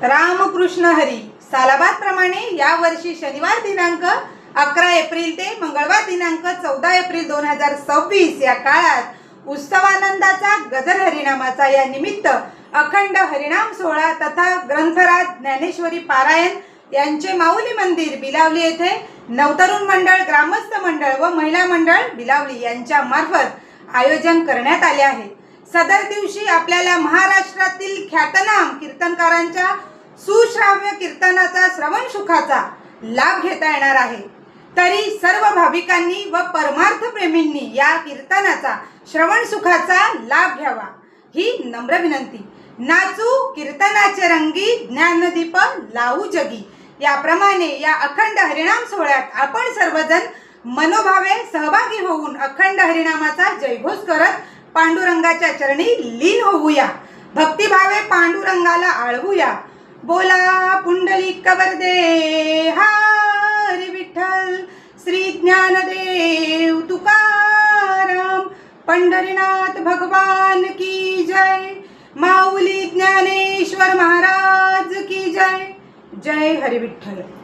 रामकृष्ण हरी. सालाबादप्रमाणे यावर्षी शनिवार दिनांक 11 एप्रिल ते मंगळवार दिनांक 14 एप्रिल 2026 या काळात उत्सवानंदाचा गजर हरिनामाचा या निमित्त अखंड हरिनाम सोहळा तथा ग्रंथराज ज्ञानेश्वरी पारायण यांचे माऊली मंदिर बिलावली येथे नवतरुण मंडळ, ग्रामस्थ मंडळ व महिला मंडळ बिलावली यांच्या मार्फत आयोजन करण्यात आले आहे. सदर दिवशी आपल्याला महाराष्ट्रातील ख्यातनाम कीर्तनकारांच्या सुश्राव्य कीर्तनाचा श्रवण सुखाचा लाभ घेता येणार आहे. तरी सर्व भाविकांनी व परमार्थ प्रेमींनी या कीर्तनाचा श्रवण सुखाचा लाभ घ्यावा ही नम्र विनंती. नाचू कीर्तनाचे रंगी, ज्ञानदीप लावू जगी. याप्रमाणे या अखंड हरिनाम सोहळ्यात आपण सर्वजण मनोभावे सहभागी होऊन अखंड हरिनामाचा जयघोष करत पांडुरंगाच्या चरणी लीन होऊया. भक्तिभावे पांडुरंगाला आळवूया. बोला पुंडलिक वरदे हरी विठ्ठल, श्री ज्ञानदेव तुकाराम, पंढरीनाथ भगवान की जय, माऊली ज्ञानेश्वर महाराज की जय. जय हरी विठ्ठल.